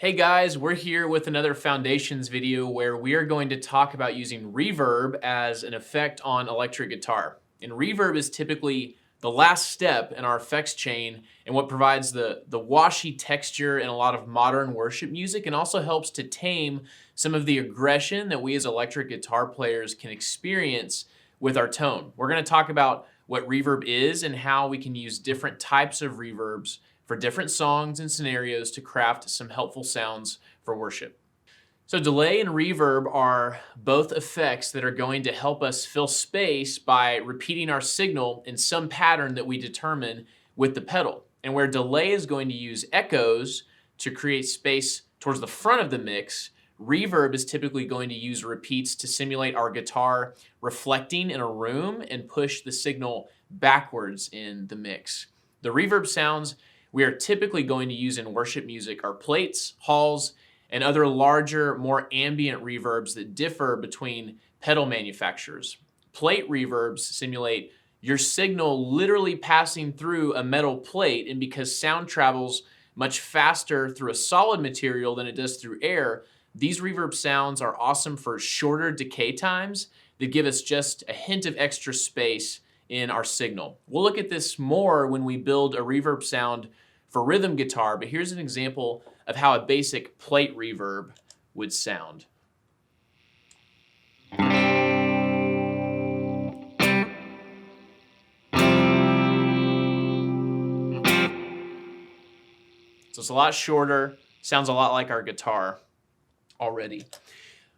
Hey guys, we're here with another Foundations video where we are going to talk about using reverb as an effect on electric guitar. And reverb is typically the last step in our effects chain and what provides the washy texture in a lot of modern worship music and also helps to tame some of the aggression that we as electric guitar players can experience with our tone. We're going to talk about what reverb is and how we can use different types of reverbs for different songs and scenarios to craft some helpful sounds for worship. So delay and reverb are both effects that are going to help us fill space by repeating our signal in some pattern that we determine with the pedal. And where delay is going to use echoes to create space towards the front of the mix, reverb is typically going to use repeats to simulate our guitar reflecting in a room and push the signal backwards in the mix. The reverb sounds we are typically going to use in worship music are plates, halls, and other larger, more ambient reverbs that differ between pedal manufacturers. Plate reverbs simulate your signal literally passing through a metal plate, and because sound travels much faster through a solid material than it does through air, these reverb sounds are awesome for shorter decay times that give us just a hint of extra space in our signal. We'll look at this more when we build a reverb sound for rhythm guitar, but here's an example of how a basic plate reverb would sound. So it's a lot shorter, sounds a lot like our guitar already.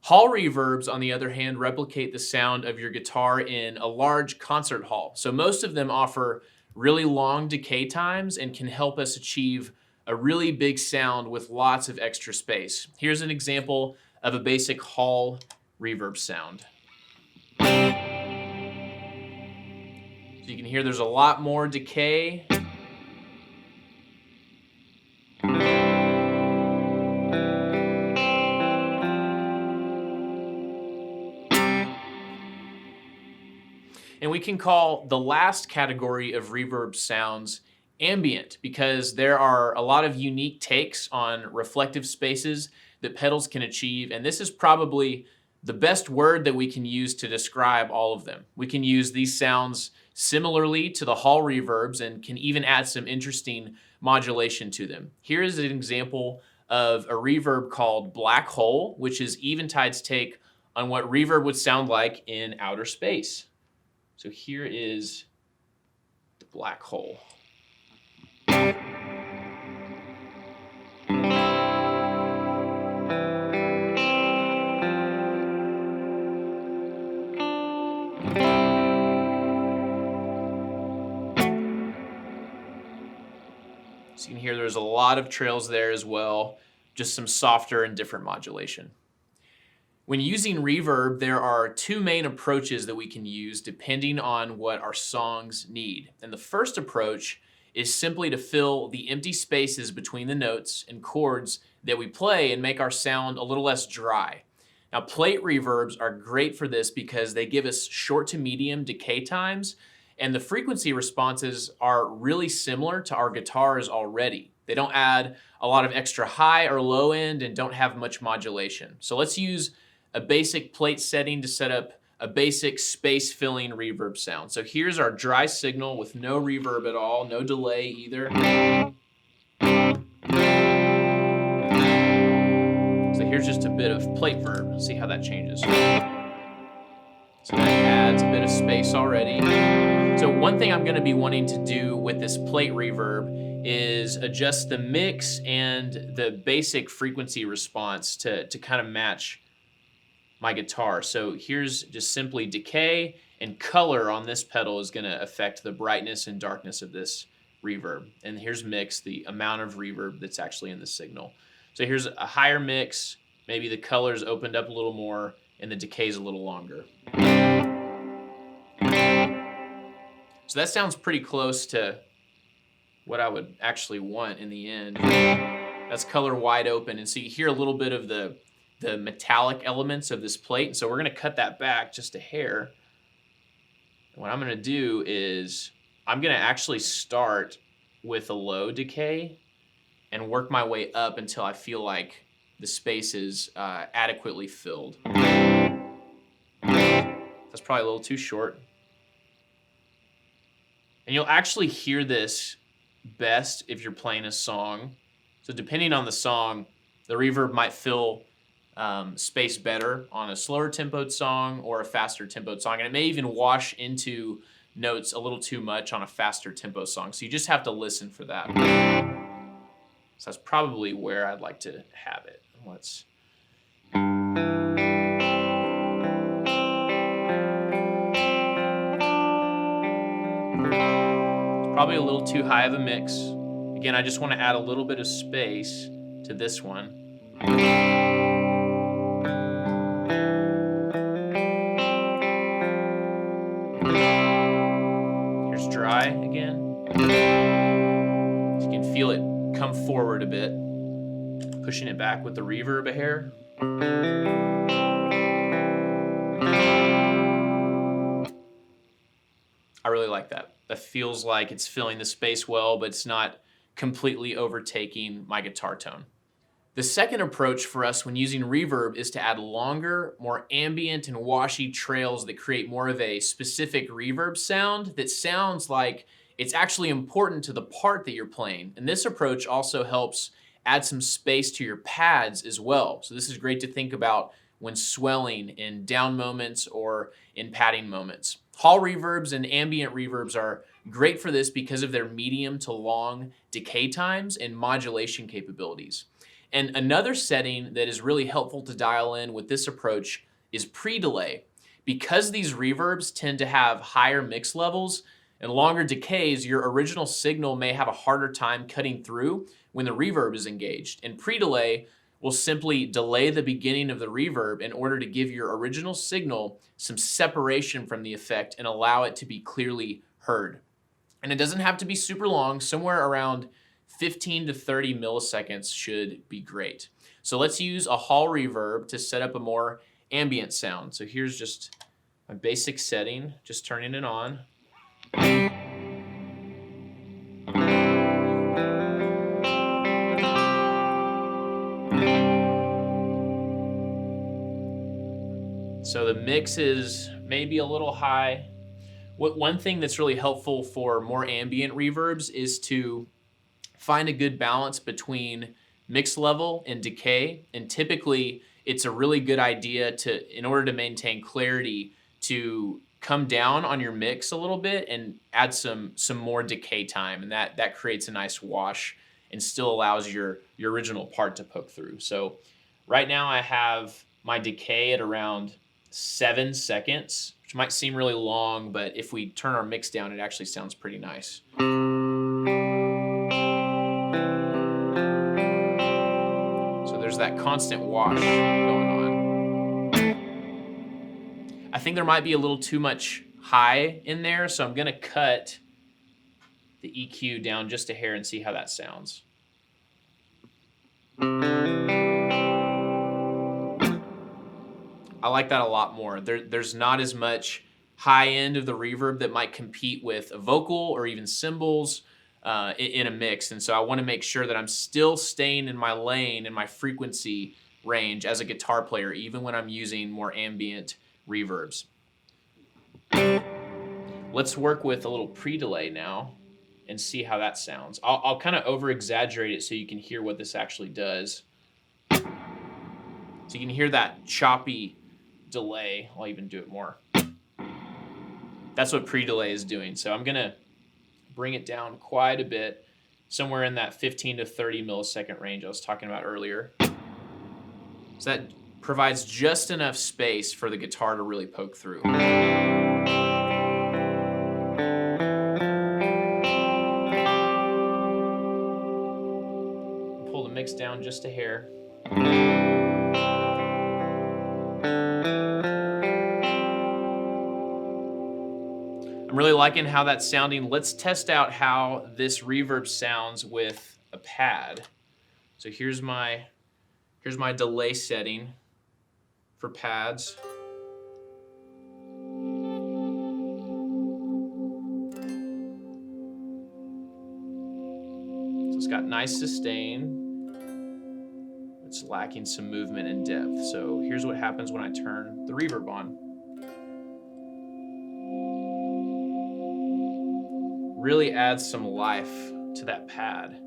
Hall reverbs, on the other hand, replicate the sound of your guitar in a large concert hall. So most of them offer really long decay times and can help us achieve a really big sound with lots of extra space. Here's an example of a basic hall reverb sound. So you can hear there's a lot more decay. And we can call the last category of reverb sounds ambient because there are a lot of unique takes on reflective spaces that pedals can achieve. And this is probably the best word that we can use to describe all of them. We can use these sounds similarly to the hall reverbs and can even add some interesting modulation to them. Here is an example of a reverb called Black Hole, which is Eventide's take on what reverb would sound like in outer space. So here is the black hole. So you can hear there's a lot of trails there as well, just some softer and different modulation. When using reverb, there are two main approaches that we can use depending on what our songs need. And the first approach is simply to fill the empty spaces between the notes and chords that we play and make our sound a little less dry. Now, plate reverbs are great for this because they give us short to medium decay times, and the frequency responses are really similar to our guitars already. They don't add a lot of extra high or low end and don't have much modulation. So let's use a basic plate setting to set up a basic space-filling reverb sound. So here's our dry signal with no reverb at all, no delay either. So here's just a bit of plate verb. See how that changes. So that adds a bit of space already. So one thing I'm going to be wanting to do with this plate reverb is adjust the mix and the basic frequency response to kind of match my guitar. So here's just simply decay, and color on this pedal is going to affect the brightness and darkness of this reverb. And here's mix, the amount of reverb that's actually in the signal. So here's a higher mix, maybe the color's opened up a little more and the decay's a little longer. So that sounds pretty close to what I would actually want in the end. That's color wide open, and so you hear a little bit of the metallic elements of this plate. And so we're going to cut that back just a hair. And what I'm going to do is I'm going to actually start with a low decay and work my way up until I feel like the space is adequately filled. That's probably a little too short. And you'll actually hear this best if you're playing a song. So depending on the song, the reverb might fill space better on a slower tempoed song or a faster tempoed song. And it may even wash into notes a little too much on a faster tempo song. So you just have to listen for that. So that's probably where I'd like to have it. Let's... Probably a little too high of a mix. Again, I just want to add a little bit of space to this one. Here's dry again. So you can feel it come forward a bit, pushing it back with the reverb a hair. I really like that. That feels like it's filling the space well, but it's not completely overtaking my guitar tone. The second approach for us when using reverb is to add longer, more ambient and washy trails that create more of a specific reverb sound that sounds like it's actually important to the part that you're playing. And this approach also helps add some space to your pads as well. So this is great to think about when swelling in down moments or in padding moments. Hall reverbs and ambient reverbs are great for this because of their medium to long decay times and modulation capabilities. And another setting that is really helpful to dial in with this approach is pre-delay. Because these reverbs tend to have higher mix levels and longer decays, your original signal may have a harder time cutting through when the reverb is engaged. And pre-delay will simply delay the beginning of the reverb in order to give your original signal some separation from the effect and allow it to be clearly heard. And it doesn't have to be super long. Somewhere around 15 to 30 milliseconds should be great. So let's use a hall reverb to set up a more ambient sound. So here's just my basic setting, just turning it on. So the mix is maybe a little high. One thing that's really helpful for more ambient reverbs is to find a good balance between mix level and decay. And typically it's a really good idea to, in order to maintain clarity, to come down on your mix a little bit and add some more decay time. And that creates a nice wash and still allows your original part to poke through. So right now I have my decay at around 7 seconds, which might seem really long, but if we turn our mix down, it actually sounds pretty nice. So there's that constant wash going on. I think there might be a little too much high in there, so I'm gonna cut the EQ down just a hair and see how that sounds. I like that a lot more. There's not as much high end of the reverb that might compete with a vocal or even cymbals in a mix. And so I want to make sure that I'm still staying in my lane and my frequency range as a guitar player, even when I'm using more ambient reverbs. Let's work with a little pre-delay now and see how that sounds. I'll kind of over-exaggerate it so you can hear what this actually does. So you can hear that choppy delay. I'll even do it more. That's what pre-delay is doing. So I'm gonna bring it down quite a bit, somewhere in that 15 to 30 millisecond range I was talking about earlier. So that provides just enough space for the guitar to really poke through. Pull the mix down just a hair. I'm really liking how that's sounding. Let's test out how this reverb sounds with a pad. So here's my delay setting for pads. So it's got nice sustain. It's lacking some movement and depth. So here's what happens when I turn the reverb on. Really adds some life to that pad.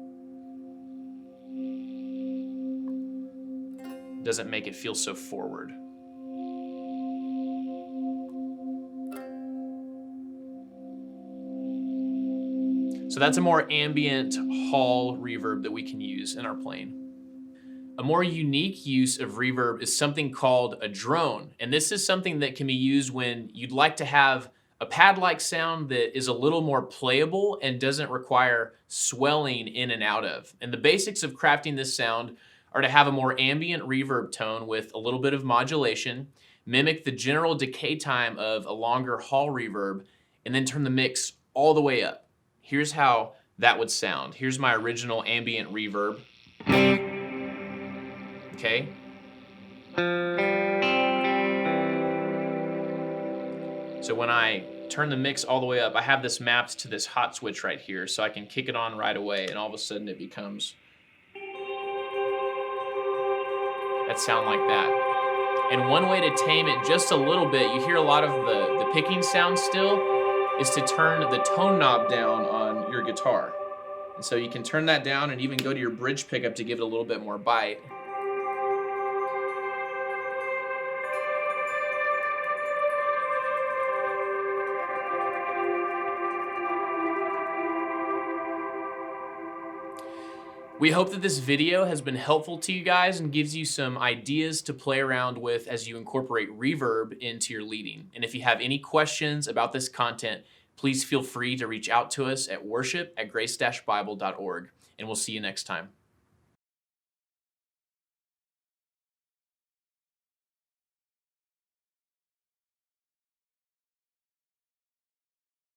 Doesn't make it feel so forward. So that's a more ambient hall reverb that we can use in our playing. A more unique use of reverb is something called a drone. And this is something that can be used when you'd like to have a pad-like sound that is a little more playable and doesn't require swelling in and out of. And the basics of crafting this sound are to have a more ambient reverb tone with a little bit of modulation, mimic the general decay time of a longer hall reverb, and then turn the mix all the way up. Here's how that would sound. Here's my original ambient reverb. Okay. So when I turn the mix all the way up, I have this mapped to this hot switch right here, so I can kick it on right away, and all of a sudden it becomes that sound like that. And one way to tame it just a little bit, you hear a lot of the picking sound still, is to turn the tone knob down on your guitar. And so you can turn that down and even go to your bridge pickup to give it a little bit more bite. We hope that this video has been helpful to you guys and gives you some ideas to play around with as you incorporate reverb into your leading. And if you have any questions about this content, please feel free to reach out to us at worship@grace-bible.org, and we'll see you next time.